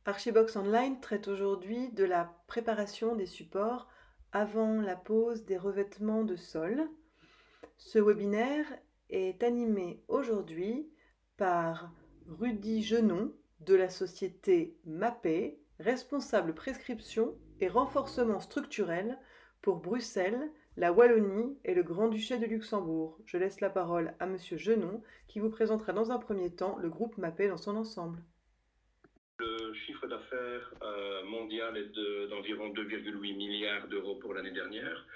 Archibox Online traite aujourd'hui de la préparation des supports avant la pose des revêtements de sol. Ce webinaire est animé aujourd'hui par Rudy Genon de la société MAPE, responsable prescription et renforcement structurel pour Bruxelles, la Wallonie et le Grand-Duché de Luxembourg. Je laisse la parole à Monsieur Genon qui vous présentera dans un premier temps le groupe MAPE dans son ensemble. Le chiffre d'affaires mondial est d'environ 2,8 milliards d'euros pour l'année dernière.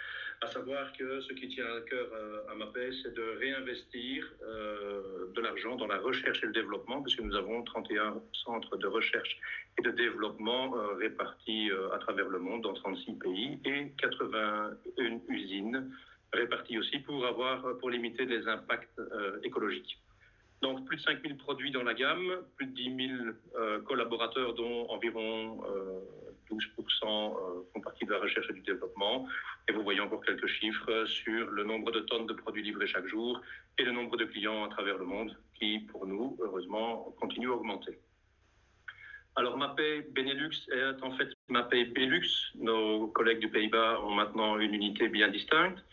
À savoir que ce qui tient à cœur à MAPE, c'est de réinvestir de l'argent dans la recherche et le développement, puisque nous avons 31 centres de recherche et de développement répartis à travers le monde dans 36 pays et 81 usines réparties aussi pour limiter les impacts écologiques. Donc, plus de 5 000 produits dans la gamme, plus de 10 000 collaborateurs, dont environ 12% font partie de la recherche et du développement. Et vous voyez encore quelques chiffres sur le nombre de tonnes de produits livrés chaque jour et le nombre de clients à travers le monde qui, pour nous, heureusement, continue à augmenter. Alors, MAPE Benelux est en fait MAPE Belux. Nos collègues du Pays-Bas ont maintenant une unité bien distincte.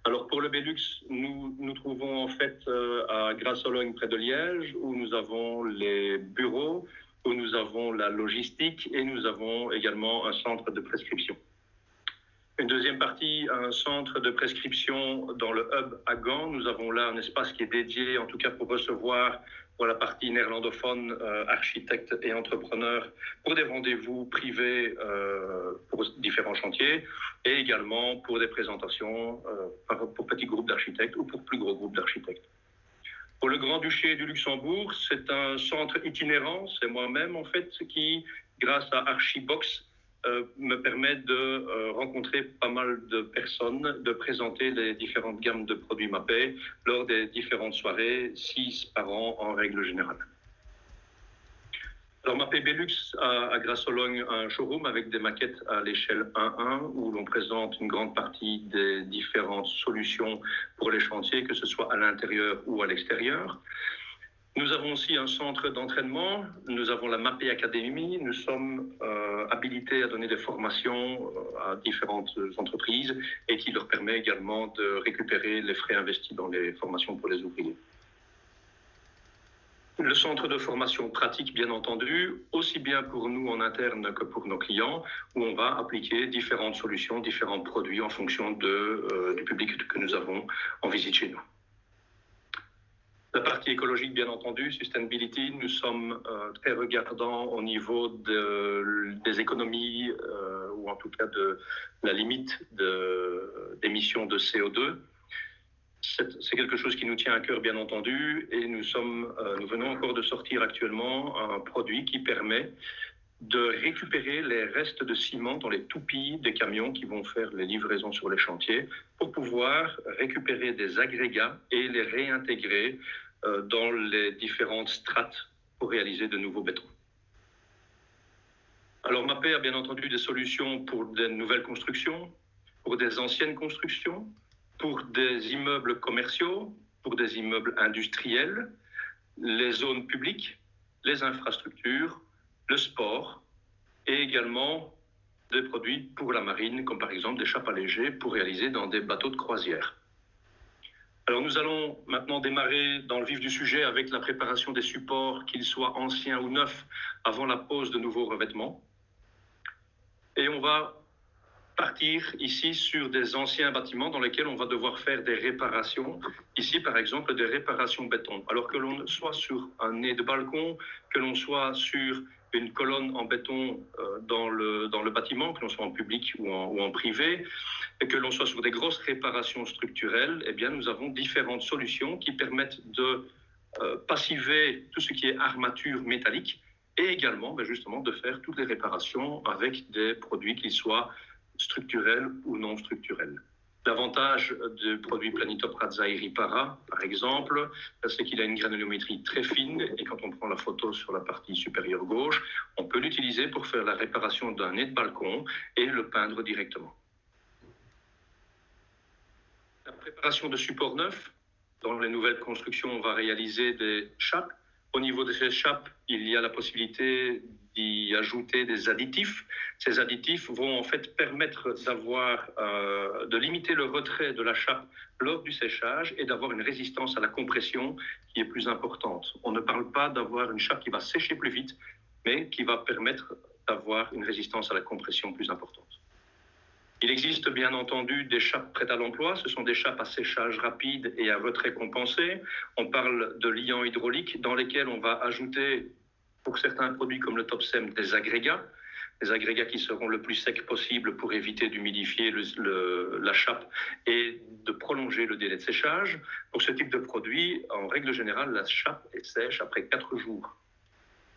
Alors, pour le Belux, nous trouvons en fait à Grassologne, près de Liège, où nous avons les bureaux, où nous avons la logistique et nous avons également un centre de prescription. Une deuxième partie, un centre de prescription dans le hub à Gand. Nous avons là un espace qui est dédié, en tout cas pour recevoir pour la partie néerlandophone, architectes et entrepreneurs, pour des rendez-vous privés pour différents chantiers, et également pour des présentations pour petits groupes d'architectes ou pour plus gros groupes d'architectes. Pour le Grand-Duché du Luxembourg, c'est un centre itinérant, c'est moi-même en fait, qui, grâce à Archibox, me permet de rencontrer pas mal de personnes, de présenter les différentes gammes de produits MAPE lors des différentes soirées, 6 par an en règle générale. Alors, MAPE Belux a à Grassologne un showroom avec des maquettes à l'échelle 1-1 où l'on présente une grande partie des différentes solutions pour les chantiers, que ce soit à l'intérieur ou à l'extérieur. Nous avons aussi un centre d'entraînement, nous avons la MAPE Academy, nous sommes habilités à donner des formations à différentes entreprises et qui leur permet également de récupérer les frais investis dans les formations pour les ouvriers. Le centre de formation pratique, bien entendu, aussi bien pour nous en interne que pour nos clients, où on va appliquer différentes solutions, différents produits en fonction du public que nous avons en visite chez nous. La partie écologique, bien entendu, sustainability, nous sommes très regardants au niveau des économies ou en tout cas de la limite d'émissions de CO2. C'est quelque chose qui nous tient à cœur, bien entendu, et nous venons encore de sortir actuellement un produit qui permet de récupérer les restes de ciment dans les toupilles des camions qui vont faire les livraisons sur les chantiers pour pouvoir récupérer des agrégats et les réintégrer dans les différentes strates pour réaliser de nouveaux bétons. Alors, MAPE a bien entendu des solutions pour des nouvelles constructions, pour des anciennes constructions, pour des immeubles commerciaux, pour des immeubles industriels, les zones publiques, les infrastructures, le sport et également des produits pour la marine, comme par exemple des chapes allégées pour réaliser dans des bateaux de croisière. Alors nous allons maintenant démarrer dans le vif du sujet avec la préparation des supports, qu'ils soient anciens ou neufs, avant la pose de nouveaux revêtements. Et on va partir ici sur des anciens bâtiments dans lesquels on va devoir faire des réparations. Ici, par exemple, des réparations béton. Alors que l'on soit sur un nez de balcon, que l'on soit sur une colonne en béton dans le bâtiment, que l'on soit en public ou en privé, et que l'on soit sur des grosses réparations structurelles, eh bien, nous avons différentes solutions qui permettent de passiver tout ce qui est armature métallique et également, justement, de faire toutes les réparations avec des produits qui soient structurels ou non structurels. L'avantage du produit Planitop Razzae Ripara, par exemple, c'est qu'il a une granulométrie très fine et quand on prend la photo sur la partie supérieure gauche, on peut l'utiliser pour faire la réparation d'un nez de balcon et le peindre directement. La préparation de supports neufs. Dans les nouvelles constructions, on va réaliser des chapes Au niveau de ces chapes, il y a la possibilité d'y ajouter des additifs. Ces additifs vont en fait permettre de limiter le retrait de la chape lors du séchage et d'avoir une résistance à la compression qui est plus importante. On ne parle pas d'avoir une chape qui va sécher plus vite, mais qui va permettre d'avoir une résistance à la compression plus importante. Il existe bien entendu des chapes prêtes à l'emploi. Ce sont des chapes à séchage rapide et à retrait compensé. On parle de liants hydrauliques dans lesquels on va ajouter, pour certains produits comme le Topsem, des agrégats qui seront le plus secs possible pour éviter d'humidifier la chape et de prolonger le délai de séchage. Pour ce type de produit, en règle générale, la chape est sèche après 4 jours.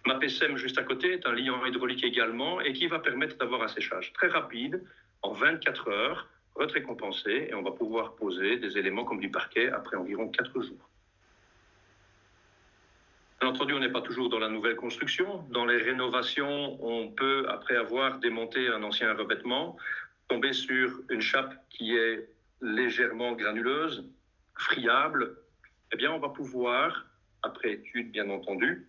MAPSM, juste à côté, est un liant hydraulique également et qui va permettre d'avoir un séchage très rapide, en 24 heures, retrait compensé, et on va pouvoir poser des éléments comme du parquet après environ 4 jours. Bien entendu, on n'est pas toujours dans la nouvelle construction. Dans les rénovations, on peut, après avoir démonté un ancien revêtement, tomber sur une chape qui est légèrement granuleuse, friable. Eh bien, on va pouvoir, après étude bien entendu,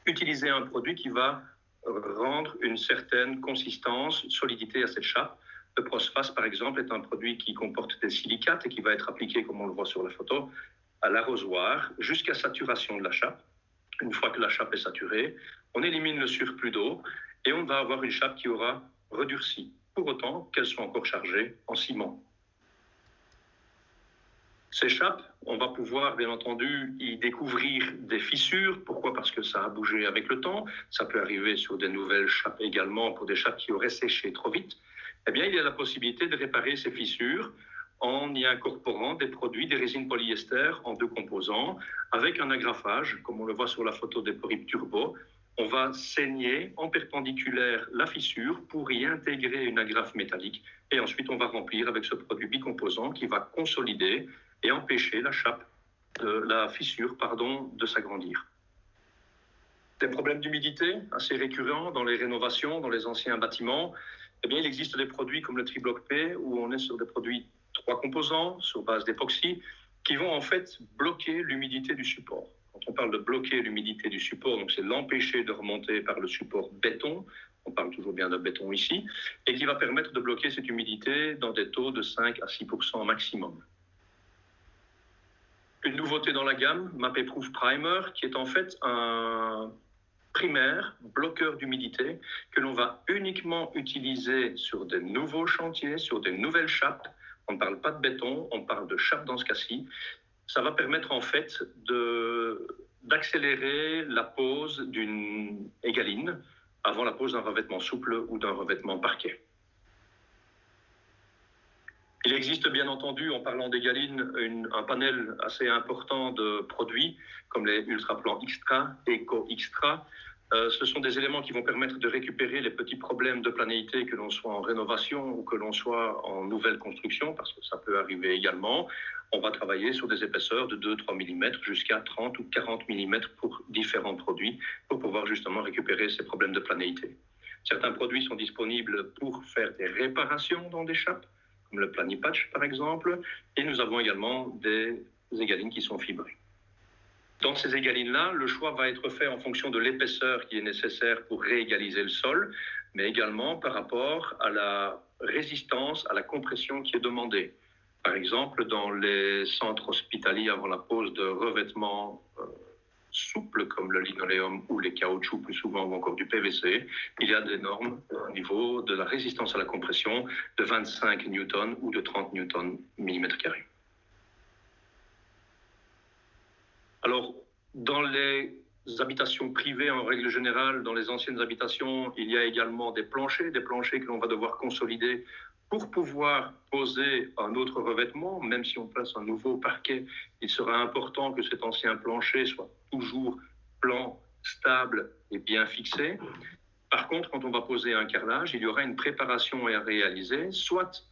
utiliser un produit qui va rendre une certaine consistance, solidité à cette chape. Le Prosphase, par exemple, est un produit qui comporte des silicates et qui va être appliqué, comme on le voit sur la photo, à l'arrosoir jusqu'à saturation de la chape. Une fois que la chape est saturée, on élimine le surplus d'eau et on va avoir une chape qui aura redurci, pour autant qu'elle soit encore chargée en ciment. Ces chapes, on va pouvoir bien entendu y découvrir des fissures. Pourquoi? Parce que ça a bougé avec le temps. Ça peut arriver sur des nouvelles chapes également, pour des chapes qui auraient séché trop vite. Eh bien, il y a la possibilité de réparer ces fissures en y incorporant des produits, des résines polyester en 2 composants, avec un agrafage, comme on le voit sur la photo des Porip Turbo. On va saigner en perpendiculaire la fissure pour y intégrer une agrafe métallique. Et ensuite, on va remplir avec ce produit bicomposant qui va consolider et empêcher la fissure de s'agrandir. Des problèmes d'humidité assez récurrents dans les rénovations, dans les anciens bâtiments. Eh bien, il existe des produits comme le Tribloc P, où on est sur des produits 3 composants sur base d'époxy, qui vont en fait bloquer l'humidité du support. Quand on parle de bloquer l'humidité du support, donc c'est l'empêcher de remonter par le support béton, on parle toujours bien de béton ici, et qui va permettre de bloquer cette humidité dans des taux de 5 à 6% maximum. Une nouveauté dans la gamme, MapProof Primer, qui est en fait un primaire, bloqueur d'humidité, que l'on va uniquement utiliser sur des nouveaux chantiers, sur des nouvelles chapes. On ne parle pas de béton, on parle de chape dans ce cas-ci. Ça va permettre en fait d'accélérer la pose d'une égaline avant la pose d'un revêtement souple ou d'un revêtement parquet. Il existe bien entendu, en parlant d'égaline, un panel assez important de produits comme les Ultraplans Extra, Eco Extra. Ce sont des éléments qui vont permettre de récupérer les petits problèmes de planéité, que l'on soit en rénovation ou que l'on soit en nouvelle construction, parce que ça peut arriver également. On va travailler sur des épaisseurs de 2-3 mm jusqu'à 30 ou 40 mm pour différents produits, pour pouvoir justement récupérer ces problèmes de planéité. Certains produits sont disponibles pour faire des réparations dans des chapes, comme le Planipatch par exemple, et nous avons également des égalines qui sont fibrées. Dans ces égalines-là, le choix va être fait en fonction de l'épaisseur qui est nécessaire pour réégaliser le sol, mais également par rapport à la résistance, à la compression qui est demandée. Par exemple, dans les centres hospitaliers avant la pose de revêtements souples comme le linoléum ou les caoutchoucs plus souvent ou encore du PVC, il y a des normes au niveau de la résistance à la compression de 25 newtons ou de 30 newtons millimètre carré. Alors, dans les habitations privées en règle générale, dans les anciennes habitations, il y a également des planchers que l'on va devoir consolider pour pouvoir poser un autre revêtement. Même si on place un nouveau parquet, il sera important que cet ancien plancher soit toujours plan, stable et bien fixé. Par contre, quand on va poser un carrelage, il y aura une préparation à réaliser, soit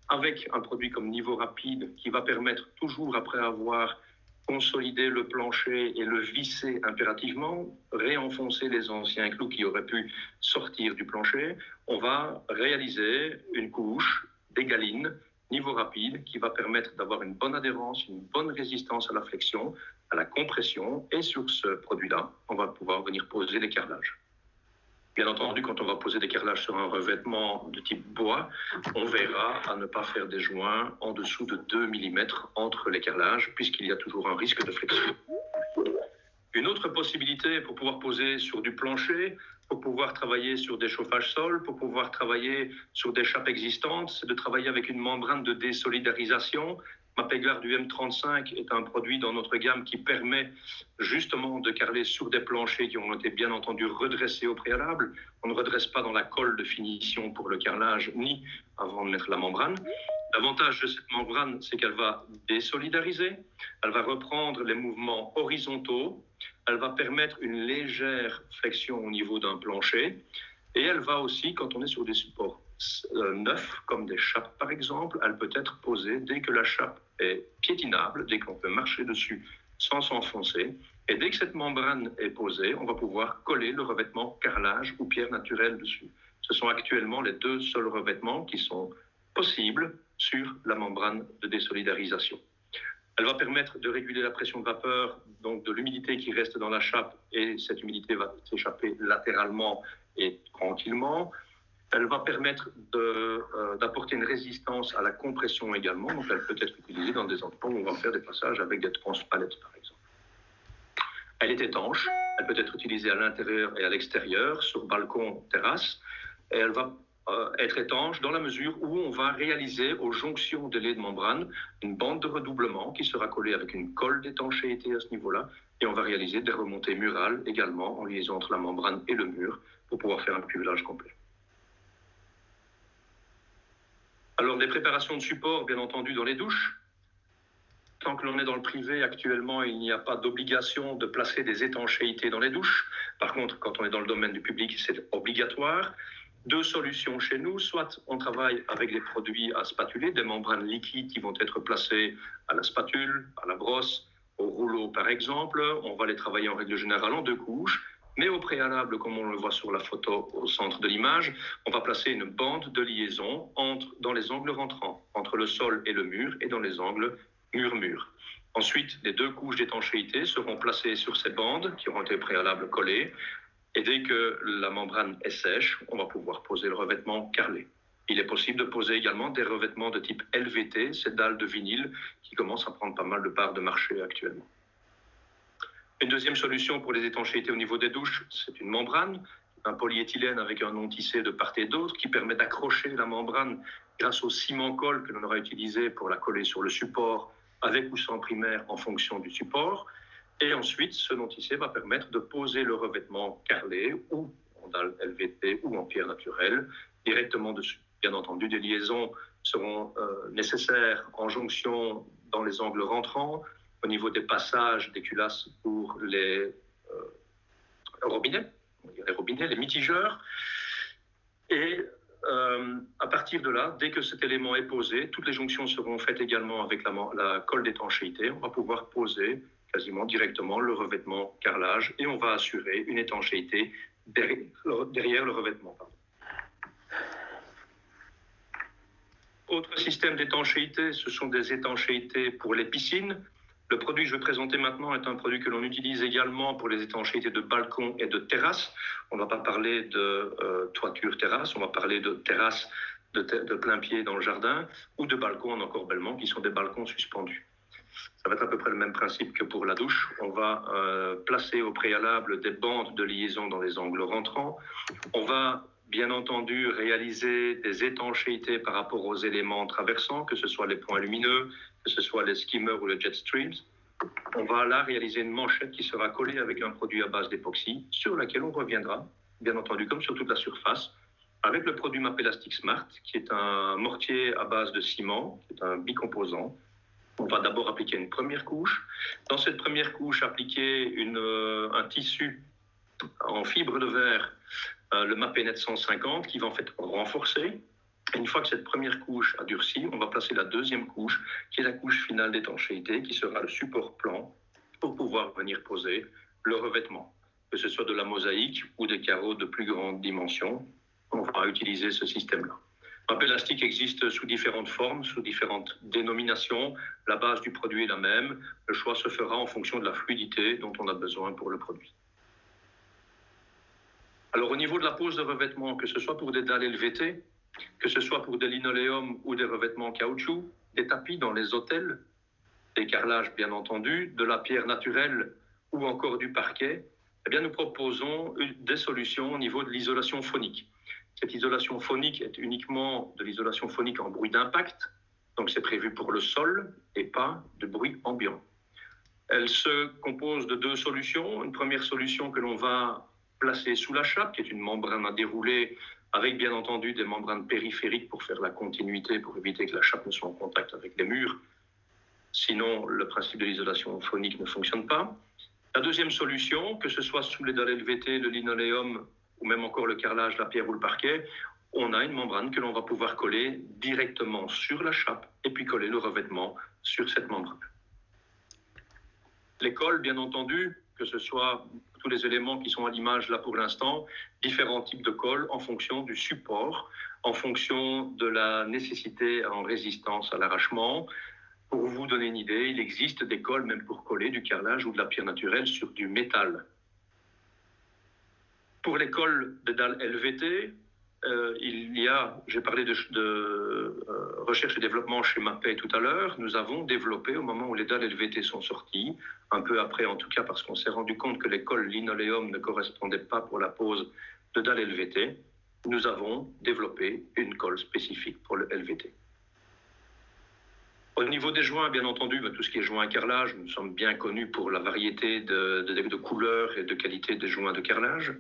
avec un produit comme Niveau Rapide qui va permettre toujours après avoir consolidé le plancher et le visser impérativement, réenfoncer les anciens clous qui auraient pu sortir du plancher, on va réaliser une couche d'égaline Niveau Rapide qui va permettre d'avoir une bonne adhérence, une bonne résistance à la flexion à la compression et sur ce produit-là, on va pouvoir venir poser des carrelages. Bien entendu, quand on va poser des carrelages sur un revêtement de type bois, on verra à ne pas faire des joints en dessous de 2 mm entre les carrelages, puisqu'il y a toujours un risque de flexion. Une autre possibilité pour pouvoir poser sur du plancher, pour pouvoir travailler sur des chauffages sol, pour pouvoir travailler sur des chapes existantes, c'est de travailler avec une membrane de désolidarisation. Mapeglar du M35 est un produit dans notre gamme qui permet justement de carreler sur des planchers qui ont été bien entendu redressés au préalable. On ne redresse pas dans la colle de finition pour le carrelage ni avant de mettre la membrane. L'avantage de cette membrane, c'est qu'elle va désolidariser, elle va reprendre les mouvements horizontaux, elle va permettre une légère flexion au niveau d'un plancher et elle va aussi, quand on est sur des supports neufs, comme des chapes par exemple, elle peut être posée dès que la chape est piétinable, dès qu'on peut marcher dessus sans s'enfoncer. Et dès que cette membrane est posée, on va pouvoir coller le revêtement carrelage ou pierre naturelle dessus. Ce sont actuellement les deux seuls revêtements qui sont possibles sur la membrane de désolidarisation. Elle va permettre de réguler la pression de vapeur, donc de l'humidité qui reste dans la chape, et cette humidité va s'échapper latéralement et tranquillement. Elle va permettre d'apporter une résistance à la compression également, donc elle peut être utilisée dans des endroits où on va faire des passages avec des transpalettes par exemple. Elle est étanche, elle peut être utilisée à l'intérieur et à l'extérieur, sur balcon, terrasse, et elle va être étanche dans la mesure où on va réaliser aux jonctions des laies de membrane une bande de redoublement qui sera collée avec une colle d'étanchéité à ce niveau-là, et on va réaliser des remontées murales également en liaison entre la membrane et le mur pour pouvoir faire un cuvelage complet. Alors, les préparations de support, bien entendu, dans les douches. Tant que l'on est dans le privé, actuellement, il n'y a pas d'obligation de placer des étanchéités dans les douches. Par contre, quand on est dans le domaine du public, c'est obligatoire. Deux solutions chez nous, soit on travaille avec des produits à spatuler, des membranes liquides qui vont être placées à la spatule, à la brosse, au rouleau par exemple. On va les travailler en règle générale en 2 couches. Mais au préalable, comme on le voit sur la photo au centre de l'image, on va placer une bande de liaison dans les angles rentrants, entre le sol et le mur, et dans les angles mur-mur. Ensuite, les 2 couches d'étanchéité seront placées sur ces bandes qui auront été préalable collées. Et dès que la membrane est sèche, on va pouvoir poser le revêtement carrelé. Il est possible de poser également des revêtements de type LVT, ces dalles de vinyle qui commencent à prendre pas mal de parts de marché actuellement. Une deuxième solution pour les étanchéités au niveau des douches, c'est une membrane, un polyéthylène avec un non tissé de part et d'autre qui permet d'accrocher la membrane grâce au ciment-colle que l'on aura utilisé pour la coller sur le support avec ou sans primaire en fonction du support. Et ensuite, ce non tissé va permettre de poser le revêtement carrelé ou en dalle LVT ou en pierre naturelle directement dessus. Bien entendu, des liaisons seront nécessaires en jonction dans les angles rentrants, au niveau des passages des culasses pour les robinets, les mitigeurs. Et à partir de là, dès que cet élément est posé, toutes les jonctions seront faites également avec la colle d'étanchéité. On va pouvoir poser quasiment directement le revêtement carrelage et on va assurer une étanchéité derrière le revêtement. Autre système d'étanchéité, ce sont des étanchéités pour les piscines. Le produit que je vais présenter maintenant est un produit que l'on utilise également pour les étanchéités de balcon et de terrasse. On ne va pas parler de toiture terrasse, on va parler de terrasse de plein pied dans le jardin ou de balcons en encorbellement qui sont des balcons suspendus. Ça va être à peu près le même principe que pour la douche. On va placer au préalable des bandes de liaison dans les angles rentrants. On va bien entendu réaliser des étanchéités par rapport aux éléments traversants, que ce soit les points lumineux, que ce soit les skimmers ou les jet streams. On va là réaliser une manchette qui sera collée avec un produit à base d'époxy sur laquelle on reviendra, bien entendu comme sur toute la surface, avec le produit Mapelastic Smart, qui est un mortier à base de ciment, qui est un bicomposant. On va d'abord appliquer une première couche. Dans cette première couche, appliquer un tissu en fibre de verre, le Mapenet 150, qui va en fait renforcer. Une fois que cette première couche a durci, on va placer la deuxième couche, qui est la couche finale d'étanchéité, qui sera le support plan pour pouvoir venir poser le revêtement. Que ce soit de la mosaïque ou des carreaux de plus grande dimension, on va utiliser ce système-là. Un élastique existe sous différentes formes, sous différentes dénominations. La base du produit est la même. Le choix se fera en fonction de la fluidité dont on a besoin pour le produit. Alors au niveau de la pose de revêtement, que ce soit pour des dalles LVT, que ce soit pour des linoléums ou des revêtements caoutchouc, des tapis dans les hôtels, des carrelages bien entendu, de la pierre naturelle ou encore du parquet, eh bien nous proposons des solutions au niveau de l'isolation phonique. Cette isolation phonique est uniquement de l'isolation phonique en bruit d'impact, donc c'est prévu pour le sol et pas de bruit ambiant. Elle se compose de deux solutions. Une première solution que l'on va placer sous la chape, qui est une membrane à dérouler avec bien entendu des membranes périphériques pour faire la continuité, pour éviter que la chape ne soit en contact avec les murs. Sinon, le principe de l'isolation phonique ne fonctionne pas. La deuxième solution, que ce soit sous les dalles LVT, le linoléum ou même encore le carrelage, la pierre ou le parquet, on a une membrane que l'on va pouvoir coller directement sur la chape et puis coller le revêtement sur cette membrane. Les cols, bien entendu, que ce soit tous les éléments qui sont à l'image là pour l'instant, différents types de cols en fonction du support, en fonction de la nécessité en résistance à l'arrachement. Pour vous donner une idée, il existe des cols même pour coller du carrelage ou de la pierre naturelle sur du métal. Pour les cols de dalles LVT, j'ai parlé de recherche et développement chez Mapei tout à l'heure. Nous avons développé, au moment où les dalles LVT sont sorties, un peu après en tout cas, parce qu'on s'est rendu compte que les cols linoléum ne correspondaient pas pour la pose de dalles LVT, nous avons développé une colle spécifique pour le LVT. Au niveau des joints, bien entendu, tout ce qui est joint à carrelage, nous sommes bien connus pour la variété de couleurs et de qualité des joints de carrelage.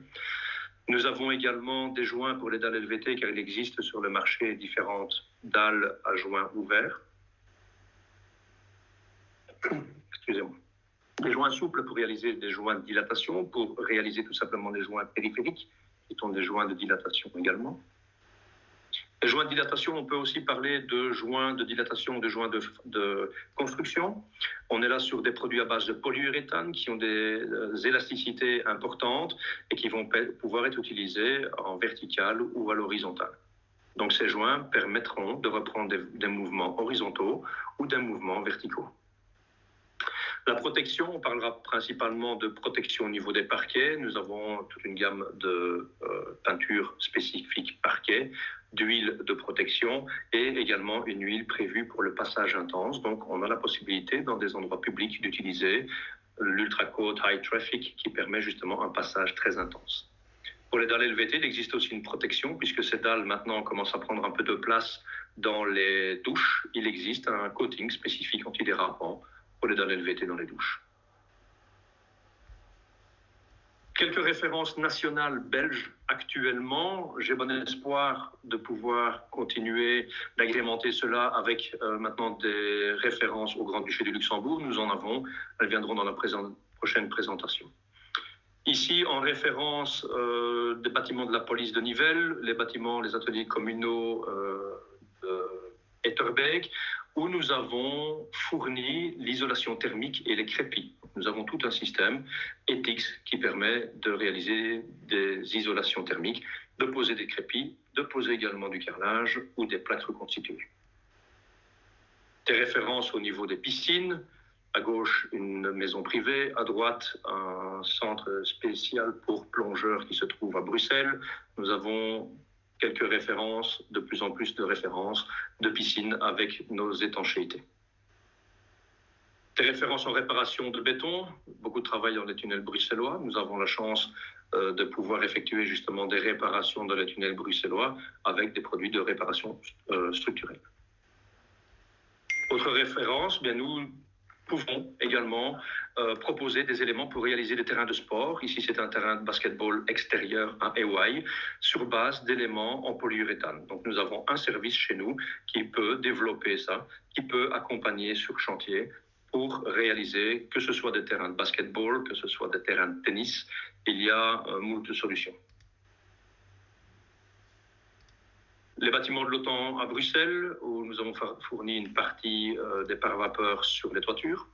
Nous avons également des joints pour les dalles LVT, car il existe sur le marché différentes dalles à joints ouverts. Excusez-moi. Des joints souples pour réaliser des joints de dilatation, pour réaliser tout simplement des joints périphériques, qui sont des joints de dilatation également. Les joints de dilatation, on peut aussi parler de joints de dilatation, de joints de construction. On est là sur des produits à base de polyuréthane qui ont des élasticités importantes et qui vont pouvoir être utilisés en vertical ou à l'horizontale. Donc ces joints permettront de reprendre des mouvements horizontaux ou des mouvements verticaux. La protection, on parlera principalement de protection au niveau des parquets. Nous avons toute une gamme de peintures spécifiques parquet, d'huile de protection et également une huile prévue pour le passage intense. Donc on a la possibilité dans des endroits publics d'utiliser l'Ultra Coat High Traffic qui permet justement un passage très intense. Pour les dalles LVT, il existe aussi une protection puisque ces dalles maintenant commencent à prendre un peu de place dans les douches. Il existe un coating spécifique antidérapant pour les dalles LVT dans les douches. Quelques références nationales belges actuellement. J'ai bon espoir de pouvoir continuer d'agrémenter cela avec maintenant des références au Grand-Duché du Luxembourg. Nous en avons, elles viendront dans la prochaine présentation. Ici, en référence des bâtiments de la police de Nivelles, les bâtiments, les ateliers communaux de Etterbeek, où nous avons fourni l'isolation thermique et les crépis. Nous avons tout un système ETICS qui permet de réaliser des isolations thermiques, de poser des crépis, de poser également du carrelage ou des plaques reconstituées. Des références au niveau des piscines. À gauche, une maison privée. À droite, un centre spécial pour plongeurs qui se trouve à Bruxelles. Nous avons quelques références, de plus en plus de références de piscines avec nos étanchéités. Des références en réparation de béton, beaucoup de travail dans les tunnels bruxellois. Nous avons la chance de pouvoir effectuer justement des réparations dans les tunnels bruxellois avec des produits de réparation structurelle. Autre référence, bien nous pouvons également proposer des éléments pour réaliser des terrains de sport. Ici, c'est un terrain de basketball extérieur à EY sur base d'éléments en polyuréthane. Donc, nous avons un service chez nous qui peut développer ça, qui peut accompagner sur chantier pour réaliser que ce soit des terrains de basketball, que ce soit des terrains de tennis. Il y a moult de solutions. Les bâtiments de l'OTAN à Bruxelles, où nous avons fourni une partie des pare-vapeurs sur les toitures.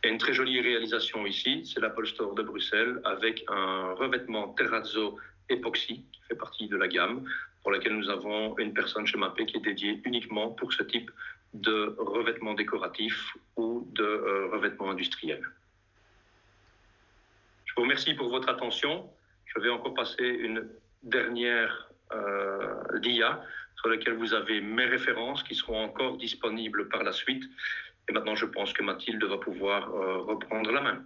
Et une très jolie réalisation ici, c'est l'Apple Store de Bruxelles avec un revêtement terrazzo époxy, qui fait partie de la gamme, pour laquelle nous avons une personne chez MAPE qui est dédiée uniquement pour ce type de revêtement décoratif ou de revêtement industriel. Je vous remercie pour votre attention. Je vais encore passer une dernière dia sur laquelle vous avez mes références qui seront encore disponibles par la suite. Et maintenant, je pense que Mathilde va pouvoir reprendre la main.